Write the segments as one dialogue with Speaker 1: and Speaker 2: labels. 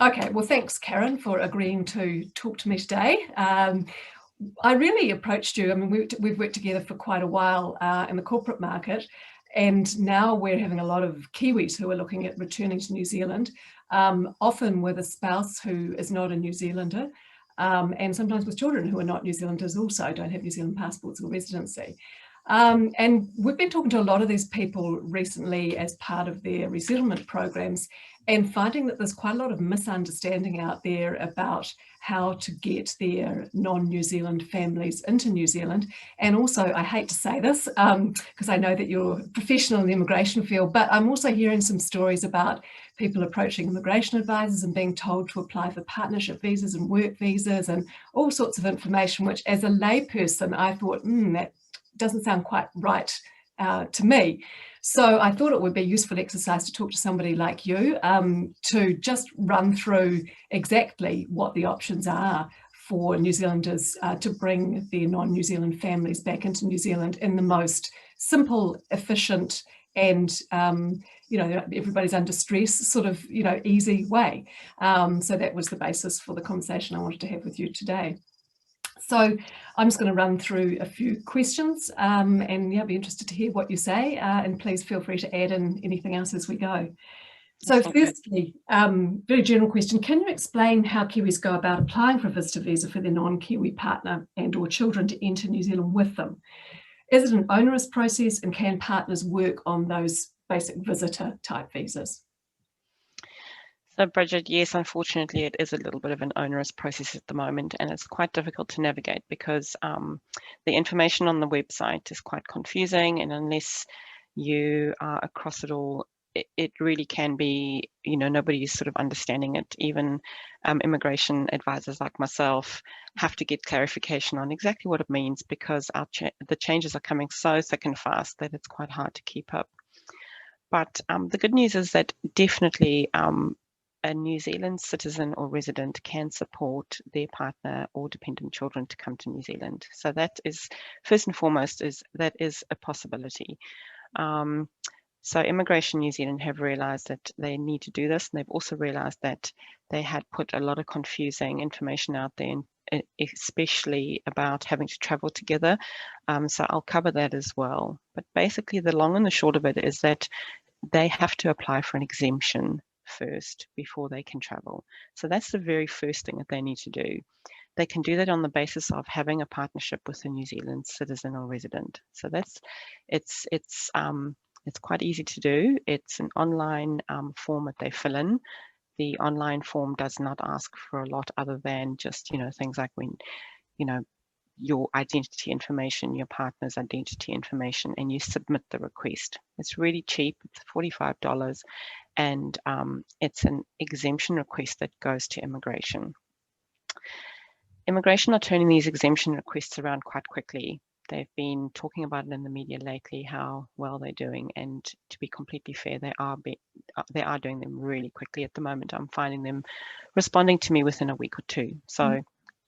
Speaker 1: Okay, well, thanks, Caren, for agreeing to talk to me today. I really approached you. I mean, we've worked together for quite a while in the corporate market, and now we're having a lot of Kiwis who are looking at returning to New Zealand, often with a spouse who is not a New Zealander, and sometimes with children who are not New Zealanders also, don't have New Zealand passports or residency. And we've been talking to a lot of these people recently as part of their resettlement programs, and finding that there's quite a lot of misunderstanding out there about how to get their non-New Zealand families into New Zealand. And also, I hate to say this because I know that you're professional in the immigration field, but I'm also hearing some stories about people approaching immigration advisors and being told to apply for partnership visas and work visas and all sorts of information, which as a layperson, I thought, that doesn't sound quite right to me. So I thought it would be a useful exercise to talk to somebody like you to just run through exactly what the options are for New Zealanders to bring their non-New Zealand families back into New Zealand in the most simple, efficient, and everybody's under stress sort of easy way. So that was the basis for the conversation I wanted to have with you today. So I'm just going to run through a few questions and yeah, be interested to hear what you say, and please feel free to add in anything else as we go. So firstly, very general question, can you explain how Kiwis go about applying for a visitor visa for their non-Kiwi partner and or children to enter New Zealand with them? Is it an onerous process, and can partners work on those basic visitor type visas?
Speaker 2: So Bridget, yes, unfortunately, it is a little bit of an onerous process at the moment, and it's quite difficult to navigate because the information on the website is quite confusing, and unless you are across it all, it really can be, nobody is sort of understanding it. Even immigration advisors like myself have to get clarification on exactly what it means because the changes are coming so thick and fast that it's quite hard to keep up. But the good news is that definitely a New Zealand citizen or resident can support their partner or dependent children to come to New Zealand. So that is, first and foremost, that is a possibility. So Immigration New Zealand have realised that they need to do this, and they've also realised that they had put a lot of confusing information out there, especially about having to travel together. So I'll cover that as well. But basically, the long and the short of it is that they have to apply for an exemption first before they can travel. So that's the very first thing that they need to do. They can do that on the basis of having a partnership with a New Zealand citizen or resident. So it's quite easy to do. It's an online form that they fill in. The online form does not ask for a lot other than just things like your identity information, your partner's identity information, and you submit the request. It's really cheap. It's $45, and it's an exemption request that goes to immigration. Immigration are turning these exemption requests around quite quickly. They've been talking about it in the media lately, how well they're doing, and to be completely fair, they are doing them really quickly at the moment. I'm finding them responding to me within a week or two. So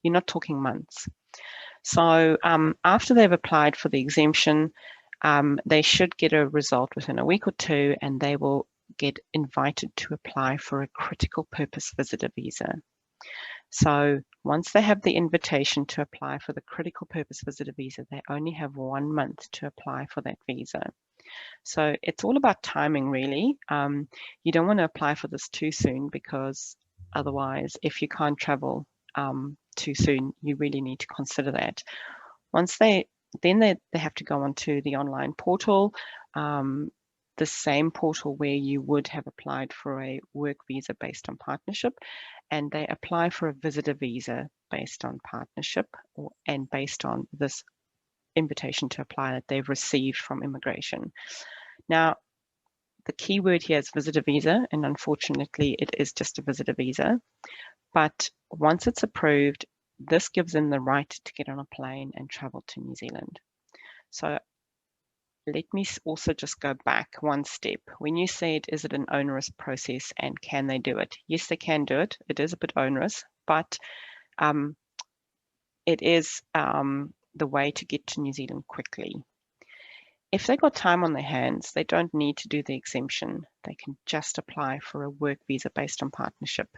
Speaker 2: you're not talking months. So after they've applied for the exemption, they should get a result within a week or two, and they will get invited to apply for a critical purpose visitor visa. So once they have the invitation to apply for the critical purpose visitor visa, they only have 1 month to apply for that visa. So it's all about timing, really. You don't want to apply for this too soon, because otherwise, if you can't travel too soon, you really need to consider that. Once they have to go onto the online portal, the same portal where you would have applied for a work visa based on partnership, and they apply for a visitor visa based on partnership and based on this invitation to apply that they've received from immigration. Now, the key word here is visitor visa, and unfortunately it is just a visitor visa. But once it's approved, this gives them the right to get on a plane and travel to New Zealand. So let me also just go back one step. When you said, is it an onerous process and can they do it? Yes, they can do it. It is a bit onerous, but it is the way to get to New Zealand quickly. If they've got time on their hands, they don't need to do the exemption. They can just apply for a work visa based on partnership.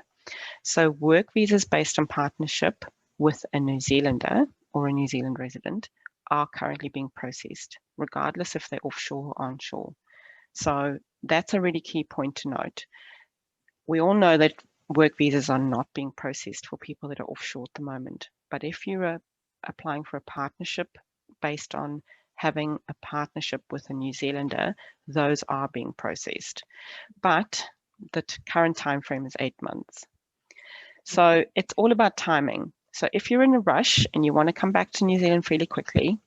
Speaker 2: So work visas based on partnership with a New Zealander or a New Zealand resident are currently being processed, regardless if they're offshore or onshore. So that's a really key point to note. We all know that work visas are not being processed for people that are offshore at the moment. But if you're applying for a partnership based on having a partnership with a New Zealander, those are being processed. But the current time frame is 8 months. So it's all about timing. So if you're in a rush and you want to come back to New Zealand fairly quickly,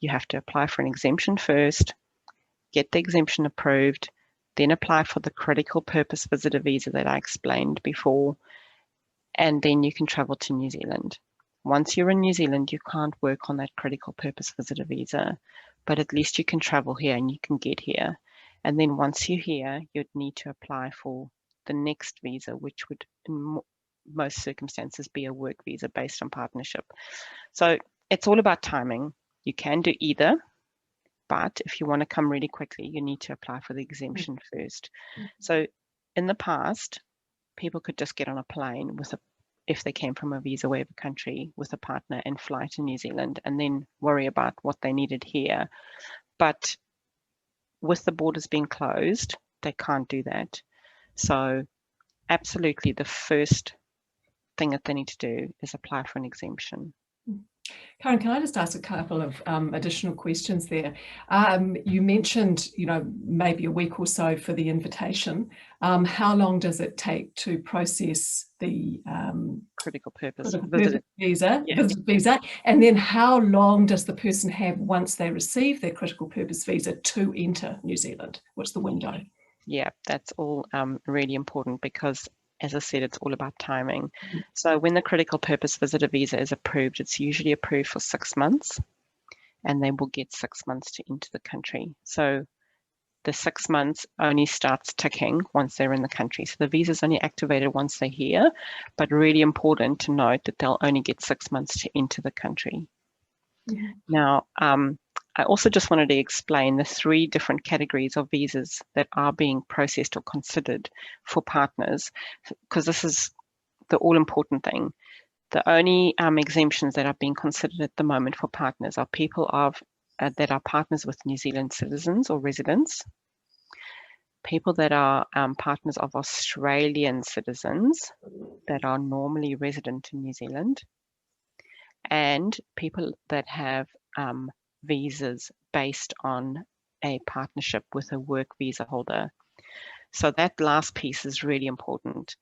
Speaker 2: you have to apply for an exemption first, get the exemption approved, then apply for the critical purpose visitor visa that I explained before, and then you can travel to New Zealand. Once you're in New Zealand, you can't work on that critical purpose visitor visa, but at least you can travel here and you can get here. And then once you're here, you'd need to apply for the next visa, which would in most circumstances be a work visa based on partnership. So it's all about timing. You can do either, but if you want to come really quickly, you need to apply for the exemption first. So in the past, people could just get on a plane with if they came from a visa waiver country with a partner and fly to New Zealand and then worry about what they needed here. But with the borders being closed, they can't do that. So absolutely the first thing that they need to do is apply for an exemption.
Speaker 1: Caren, can I just ask a couple of additional questions there? You mentioned, maybe a week or so for the invitation. How long does it take to process the
Speaker 2: critical purpose
Speaker 1: visa? And then how long does the person have once they receive their critical purpose visa to enter New Zealand? What's the window?
Speaker 2: Yeah, that's all really important because, as I said, it's all about timing. So when the critical purpose visitor visa is approved, it's usually approved for 6 months and they will get 6 months to enter the country. So the 6 months only starts ticking once they're in the country. So the visa is only activated once they're here, but really important to note that they'll only get 6 months to enter the country. Now, I also just wanted to explain the 3 different categories of visas that are being processed or considered for partners, because this is the all-important thing. The only exemptions that are being considered at the moment for partners are people that are partners with New Zealand citizens or residents, people that are partners of Australian citizens that are normally resident in New Zealand, and people that have visas based on a partnership with a work visa holder. So that last piece is really important.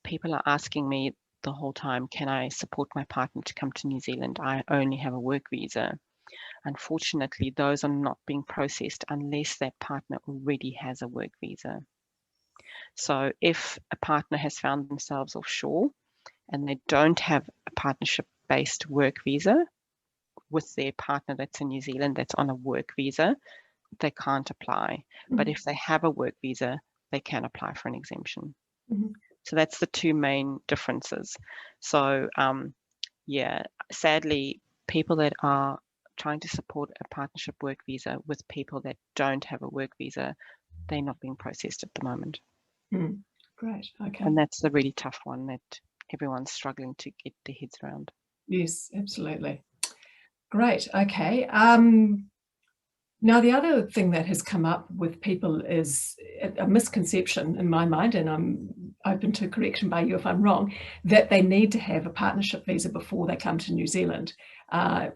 Speaker 2: People are asking me the whole time, can I support my partner to come to New Zealand? I only have a work visa. Unfortunately, those are not being processed unless that partner already has a work visa. So if a partner has found themselves offshore and they don't have a partnership-based work visa with their partner that's in New Zealand that's on a work visa, they can't apply. But if they have a work visa, they can apply for an exemption. So that's the 2 main differences. So yeah, sadly, people that are trying to support a partnership work visa with people that don't have a work visa, they're not being processed at the moment.
Speaker 1: Great, okay.
Speaker 2: And that's the really tough one that everyone's struggling to get their heads around.
Speaker 1: Yes, absolutely. Great, okay. Now, the other thing that has come up with people is a misconception in my mind, and I'm open to correction by you if I'm wrong, that they need to have a partnership visa before they come to New Zealand.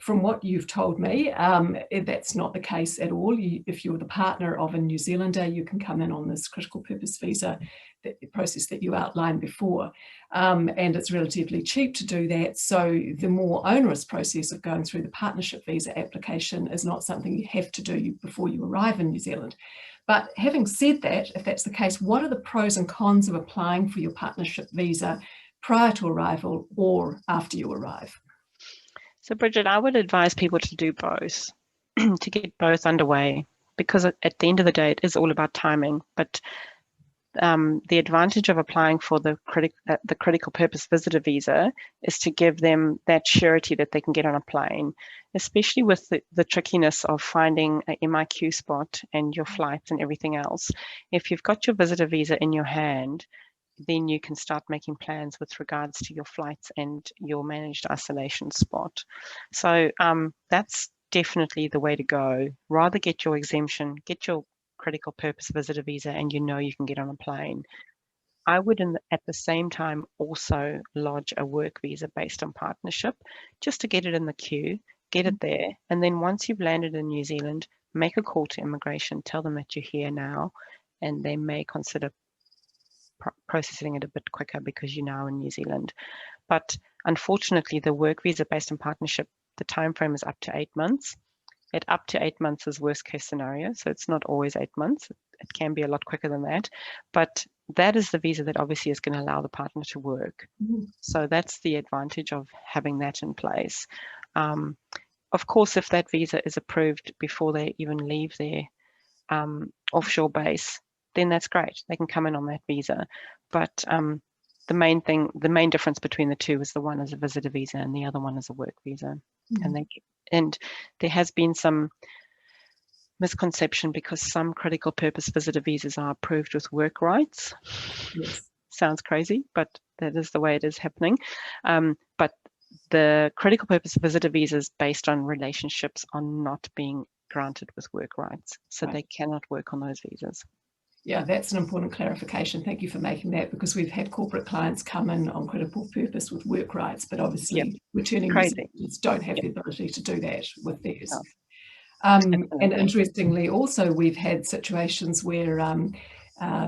Speaker 1: From what you've told me, that's not the case at all. If you're the partner of a New Zealander, you can come in on this critical purpose visa process that you outlined before, and it's relatively cheap to do that. So the more onerous process of going through the partnership visa application is not something you have to do before you arrive in New Zealand. But having said that, if that's the case, what are the pros and cons of applying for your partnership visa prior to arrival or after you arrive?
Speaker 2: So Bridget, I would advise people to do both, to get both underway, because at the end of the day, it is all about timing. But the advantage of applying for the critical purpose visitor visa is to give them that surety that they can get on a plane, especially with the trickiness of finding an MIQ spot and your flights and everything else. If you've got your visitor visa in your hand, then you can start making plans with regards to your flights and your managed isolation spot. So that's definitely the way to go. Rather get your exemption, get your critical purpose visitor visa, and you know you can get on a plane. I would, at the same time, also lodge a work visa based on partnership, just to get it in the queue, get it there. And then once you've landed in New Zealand, make a call to immigration, tell them that you're here now, and they may consider processing it a bit quicker because you're now in New Zealand. But unfortunately, the work visa based on partnership, the time frame is up to 8 months. At up to 8 months is worst case scenario, so it's not always 8 months. It can be a lot quicker than that, but that is the visa that obviously is going to allow the partner to work. So that's the advantage of having that in place. Of course, if that visa is approved before they even leave their offshore base, then that's great. They can come in on that visa. But the main difference between the two is the one is a visitor visa and the other one is a work visa. And there has been some misconception because some critical purpose visitor visas are approved with work rights.
Speaker 1: Yes.
Speaker 2: Sounds crazy, but that is the way it is happening. But the critical purpose visitor visas based on relationships are not being granted with work rights. So they cannot work on those visas.
Speaker 1: Yeah, that's an important clarification. Thank you for making that, because we've had corporate clients come in on critical purpose with work rights, but obviously returning visitors don't have the ability to do that with theirs.
Speaker 2: No.
Speaker 1: And interestingly, also, we've had situations where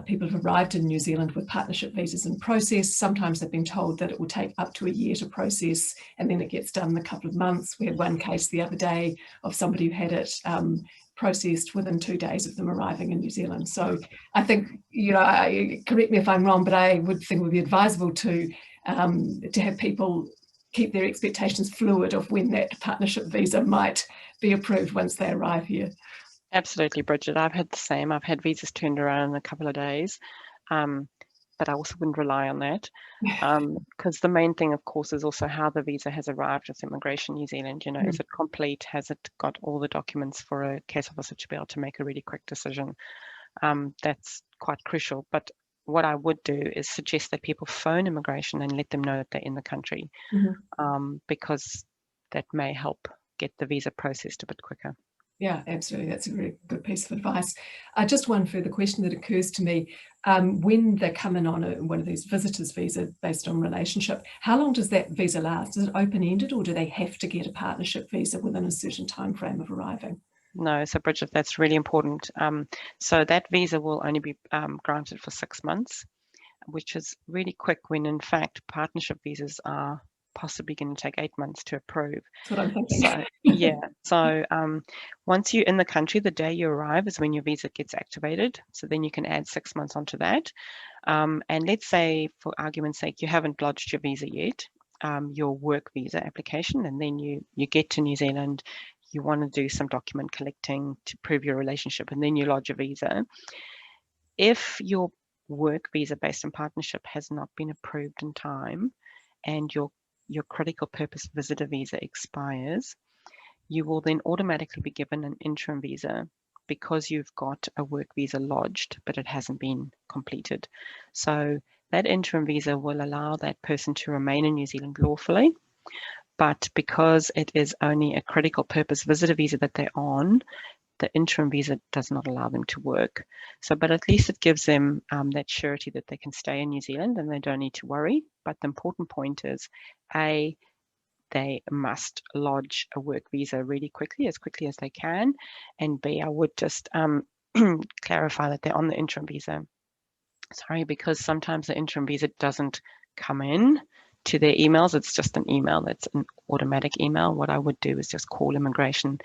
Speaker 1: people have arrived in New Zealand with partnership visas in process. Sometimes they've been told that it will take up to a year to process, and then it gets done in a couple of months. We had one case the other day of somebody who had it processed within 2 days of them arriving in New Zealand. So I think, correct me if I'm wrong, but I would think it would be advisable to have people keep their expectations fluid of when that partnership visa might be approved once they arrive here.
Speaker 2: Absolutely, Bridget. I've had the same. I've had visas turned around in a couple of days, but I also wouldn't rely on that, because the main thing, of course, is also how the visa has arrived with Immigration New Zealand. Is it complete? Has it got all the documents for a case officer to be able to make a really quick decision? That's quite crucial. But what I would do is suggest that people phone immigration and let them know that they're in the country, because that may help get the visa processed a bit quicker.
Speaker 1: Yeah, absolutely. That's a really good piece of advice. Just one further question that occurs to me. When they come in on one of these visitors visa based on relationship, how long does that visa last? Is it open-ended, or do they have to get a partnership visa within a certain time frame of arriving?
Speaker 2: No, so Bridget, that's really important. So that visa will only be granted for 6 months, which is really quick when in fact partnership visas are possibly going to take 8 months to approve.
Speaker 1: That's what I'm thinking.
Speaker 2: So once you're in the country, the day you arrive is when your visa gets activated. So then you can add 6 months onto that. And let's say, for argument's sake, you haven't lodged your visa yet, your work visa application, and then you get to New Zealand. You want to do some document collecting to prove your relationship, and then you lodge a visa. If your work visa based on partnership has not been approved in time and your critical purpose visitor visa expires, you will then automatically be given an interim visa because you've got a work visa lodged, but it hasn't been completed. So that interim visa will allow that person to remain in New Zealand lawfully. But because it is only a critical purpose visitor visa that they're on, the interim visa does not allow them to work. So, but at least it gives them that surety that they can stay in New Zealand and they don't need to worry. But the important point is, A, they must lodge a work visa really quickly, as they can. And B, I would just clarify that they're on the interim visa. Sorry, because sometimes the interim visa doesn't come in to their emails. It's just an email. That's an automatic email. What I would do is just call immigration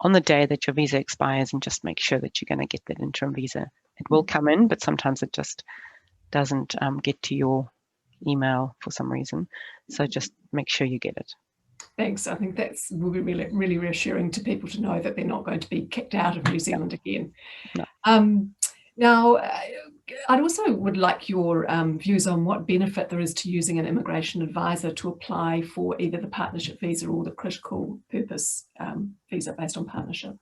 Speaker 2: on the day that your visa expires and just make sure that you're going to get that interim visa. It will come in, but sometimes it just doesn't get to your email for some reason. So just make sure you get it.
Speaker 1: Thanks. I think that's will be really, really reassuring to people to know that they're not going to be kicked out of New Zealand again.
Speaker 2: No.
Speaker 1: Now, I'd also would like your views on what benefit there is to using an immigration advisor to apply for either the partnership visa or the critical purpose visa based on partnership.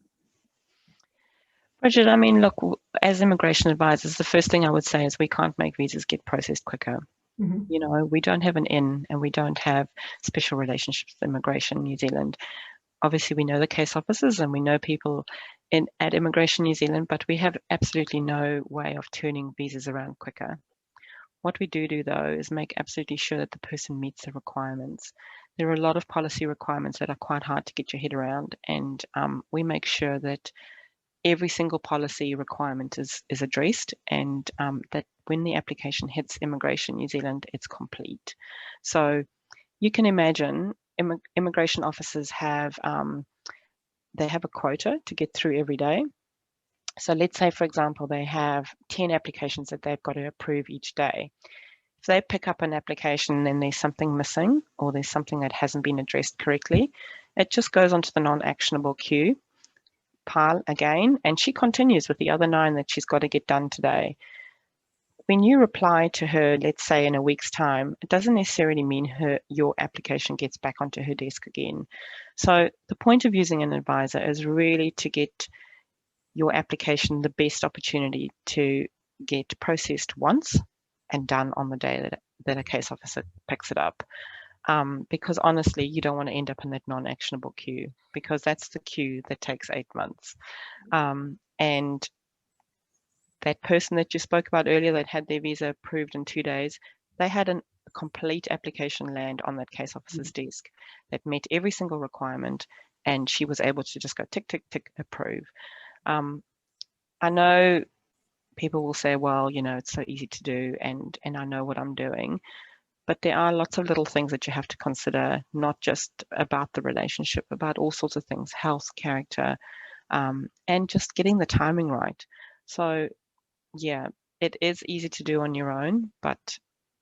Speaker 2: Bridget, I mean, look, as immigration advisors, the first thing I would say is we can't make visas get processed quicker.
Speaker 1: Mm-hmm.
Speaker 2: You know, we don't have an in and we don't have special relationships with Immigration New Zealand. Obviously, we know the case officers and we know people at Immigration New Zealand, but we have absolutely no way of turning visas around quicker. What we do though is make absolutely sure that the person meets the requirements. There are a lot of policy requirements that are quite hard to get your head around, and we make sure that every single policy requirement is addressed, and that when the application hits Immigration New Zealand, it's complete. So you can imagine immigration officers have they have a quota to get through every day. So let's say, for example, they have 10 applications that they've got to approve each day. If they pick up an application and there's something missing or there's something that hasn't been addressed correctly, it just goes onto the non-actionable queue pile again, and she continues with the other 9 that she's got to get done today. When you reply to her, let's say in a week's time, it doesn't necessarily mean your application gets back onto her desk again. So the point of using an advisor is really to get your application the best opportunity to get processed once and done on the day that a case officer picks it up. Because honestly, you don't want to end up in that non-actionable queue, because that's the queue that takes 8 months. And that person that you spoke about earlier that had their visa approved in 2 days, they had a complete application land on that case officer's desk that met every single requirement, and she was able to just go tick, tick, tick, approve. I know people will say, well, you know, it's so easy to do, and I know what I'm doing. But there are lots of little things that you have to consider, not just about the relationship, about all sorts of things, health, character, and just getting the timing right. So yeah, it is easy to do on your own, but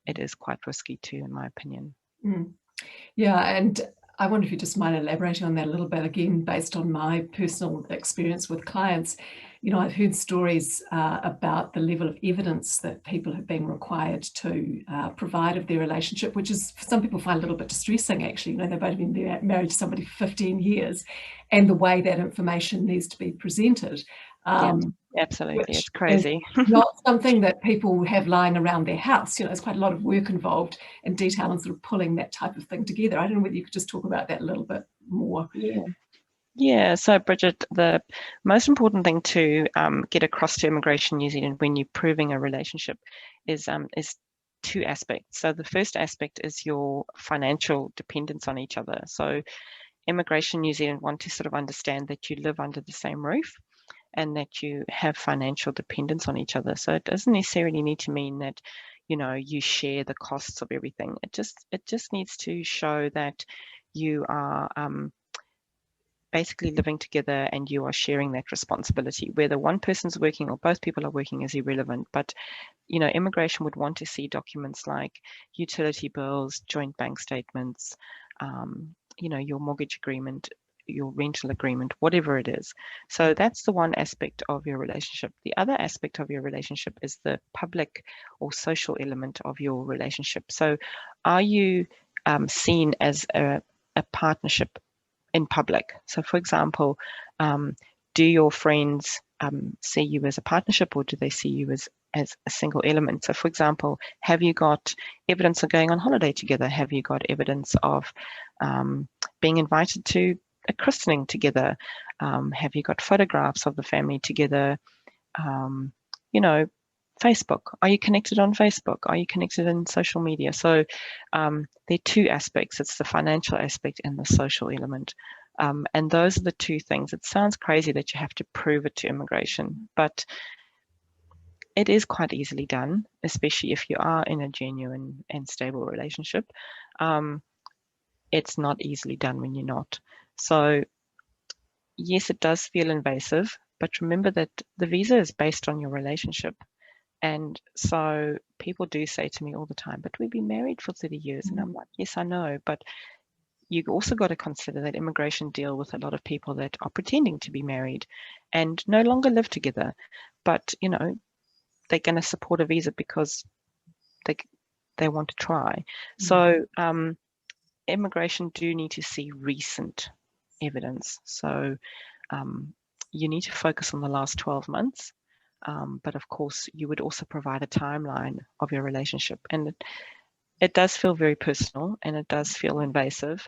Speaker 2: it is quite risky too, in my opinion.
Speaker 1: Yeah, and I wonder if you just mind elaborating on that a little bit, again, based on my personal experience with clients. You know, I've heard stories about the level of evidence that people have been required to provide of their relationship, which is, some people find a little bit distressing, actually. You know, they've both been married to somebody for 15 years, and the way that information needs to be presented.
Speaker 2: Yeah, absolutely. It's crazy.
Speaker 1: Not something that people have lying around their house. You know, there's quite a lot of work involved and detail in sort of pulling that type of thing together. I don't know whether you could just talk about that a little bit more.
Speaker 2: Yeah. So Bridget, the most important thing to get across to Immigration New Zealand when you're proving a relationship is 2 aspects. So the first aspect is your financial dependence on each other. So Immigration New Zealand want to sort of understand that you live under the same roof and that you have financial dependence on each other. So it doesn't necessarily need to mean that, you know, you share the costs of everything. It just needs to show that you are basically living together and you are sharing that responsibility. Whether one person's working or both people are working is irrelevant. But, you know, immigration would want to see documents like utility bills, joint bank statements, you know, your mortgage agreement, your rental agreement, whatever it is. So that's the one aspect of your relationship. The other aspect of your relationship is the public or social element of your relationship. So are you seen as a partnership in public? So for example, do your friends see you as a partnership, or do they see you as a single element? So for example, have you got evidence of going on holiday together? Have you got evidence of being invited to a christening together? Have you got photographs of the family together? You know, Facebook. Are you connected on Facebook? Are you connected in social media? So there are 2 aspects. It's the financial aspect and the social element. And those are the 2 things. It sounds crazy that you have to prove it to immigration, but it is quite easily done, especially if you are in a genuine and stable relationship. It's not easily done when you're not. So yes, it does feel invasive, but remember that the visa is based on your relationship. And so people do say to me all the time, but we've been married for 30 years. And I'm like, yes, I know. But you've also got to consider that immigration deal with a lot of people that are pretending to be married and no longer live together. But, you know, they're going to support a visa because they want to try. So immigration do need to see recent evidence. So you need to focus on the last 12 months. But of course, you would also provide a timeline of your relationship. And it does feel very personal and it does feel invasive.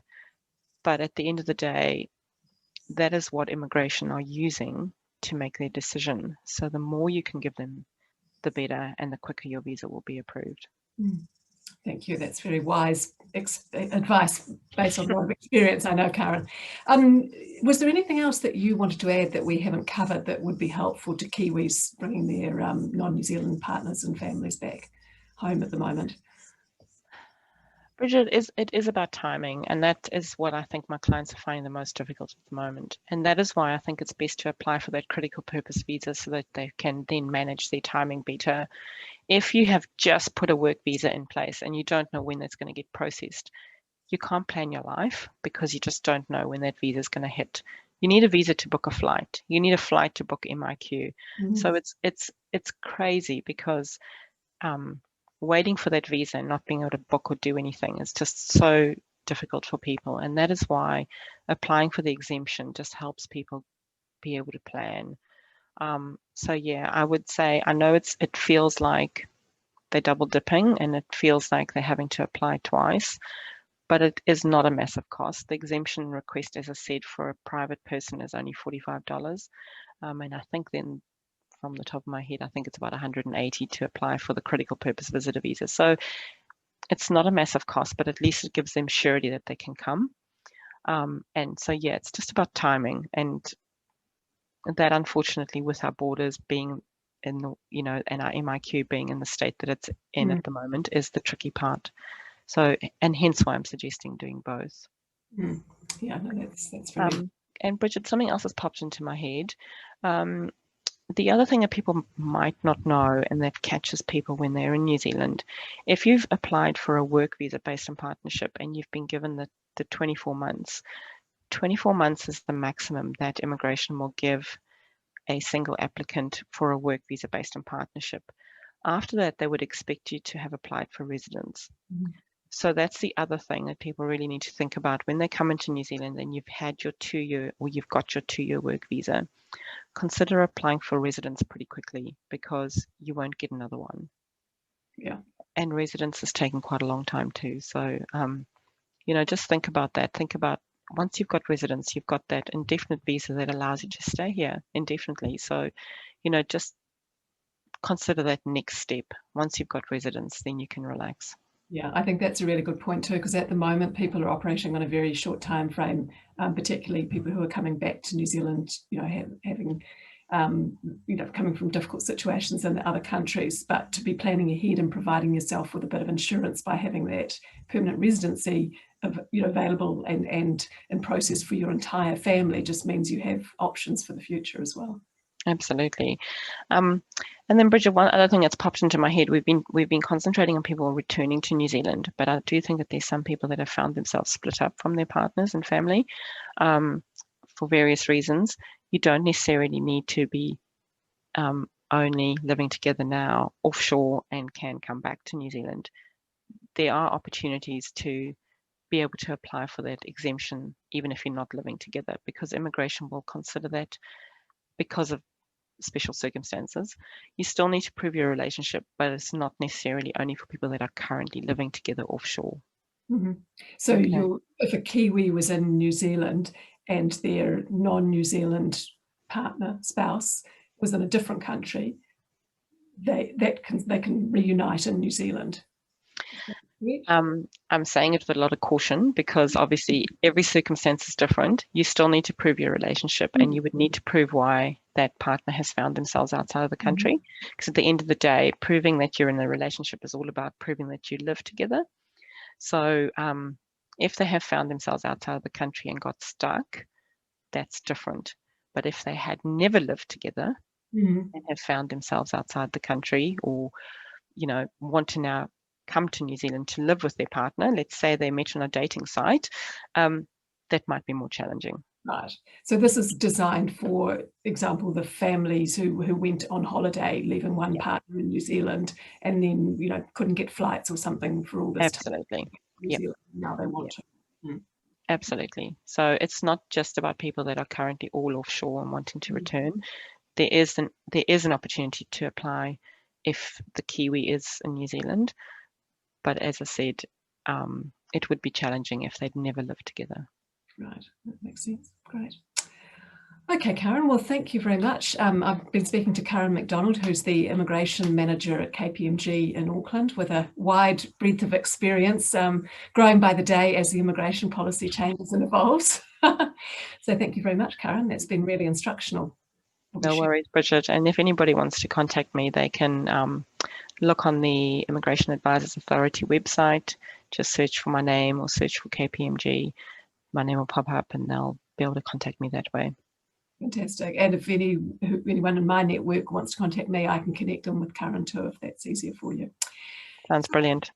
Speaker 2: But at the end of the day, that is what immigration are using to make their decision. So the more you can give them, the better, and the quicker your visa will be approved.
Speaker 1: Thank you. That's very wise advice based on a lot of experience, I know, Caren. Was there anything else that you wanted to add that we haven't covered that would be helpful to Kiwis bringing their non-New Zealand partners and families back home at the moment?
Speaker 2: Bridget, it is about timing, and that is what I think my clients are finding the most difficult at the moment. And that is why I think it's best to apply for that critical purpose visa so that they can then manage their timing better. If you have just put a work visa in place and you don't know when that's going to get processed, you can't plan your life because you just don't know when that visa is going to hit. You need a visa to book a flight. You need a flight to book MIQ. So it's crazy because waiting for that visa and not being able to book or do anything is just so difficult for people. And that is why applying for the exemption just helps people be able to plan. So yeah, I would say, I know it feels like they're double dipping and it feels like they're having to apply twice, but it is not a massive cost. The exemption request, as I said, for a private person is only $45. And I think then from the top of my head, I think it's about 180 to apply for the critical purpose visitor visa. So it's not a massive cost, but at least it gives them surety that they can come. And so, yeah, it's just about timing. And that, unfortunately, with our borders being in the, and our MIQ being in the state that it's in at the moment is the tricky part. So, and hence why I'm suggesting doing both.
Speaker 1: Yeah, no, that's very.
Speaker 2: And Bridget, something else has popped into my head. The other thing that people might not know and that catches people when they're in New Zealand, if you've applied for a work visa based on partnership and you've been given the 24 months, 24 months is the maximum that immigration will give a single applicant for a work visa based on partnership. After that, they would expect you to have applied for residence. So that's the other thing that people really need to think about when they come into New Zealand and you've had your 2-year or you've got your 2-year work visa. Consider applying for residence pretty quickly because you won't get another one.
Speaker 1: Yeah.
Speaker 2: And residence is taking quite a long time too. So, just think about that. Think about once you've got residence, you've got that indefinite visa that allows you to stay here indefinitely. So, just consider that next step. Once you've got residence, then you can relax.
Speaker 1: Yeah, I think that's a really good point too, because at the moment people are operating on a very short time frame, particularly people who are coming back to New Zealand, having, coming from difficult situations in the other countries, but to be planning ahead and providing yourself with a bit of insurance by having that permanent residency available and in process for your entire family just means you have options for the future as well.
Speaker 2: Absolutely. And then Bridget, one other thing that's popped into my head, we've been concentrating on people returning to New Zealand, but I do think that there's some people that have found themselves split up from their partners and family for various reasons. You don't necessarily need to be only living together now offshore and can come back to New Zealand. There are opportunities to be able to apply for that exemption even if you're not living together, because immigration will consider that because of special circumstances. You still need to prove your relationship, but it's not necessarily only for people that are currently living together offshore.
Speaker 1: So if a Kiwi was in New Zealand and their non-New Zealand partner, spouse, was in a different country, they can reunite in New Zealand.
Speaker 2: I'm saying it with a lot of caution because obviously every circumstance is different. You still need to prove your relationship and you would need to prove why that partner has found themselves outside of the country. Because at the end of the day, proving that you're in a relationship is all about proving that you live together. So if they have found themselves outside of the country and got stuck, that's different. But if they had never lived together and have found themselves outside the country or, want to now come to New Zealand to live with their partner, let's say they met on a dating site, that might be more challenging.
Speaker 1: Right. So this is designed for example, the families who went on holiday, leaving one partner in New Zealand and then, couldn't get flights or something for all this
Speaker 2: Absolutely.
Speaker 1: time. New Zealand, now they want to.
Speaker 2: Absolutely. So it's not just about people that are currently all offshore and wanting to return. There is an opportunity to apply if the Kiwi is in New Zealand. But as I said, it would be challenging if they'd never lived together.
Speaker 1: Right, that makes sense. Great. Okay, Caren, well, thank you very much. I've been speaking to Caren Donald, who's the Immigration Manager at KPMG in Auckland, with a wide breadth of experience, growing by the day as the immigration policy changes and evolves. So thank you very much, Caren. That's been really instructional.
Speaker 2: No worries, Bridget. And if anybody wants to contact me, they can look on the Immigration Advisors Authority website, just search for my name or search for KPMG. My name will pop up and they'll be able to contact me that way.
Speaker 1: Fantastic. And if anyone in my network wants to contact me, I can connect them with Caren too, if that's easier for you.
Speaker 2: Sounds brilliant.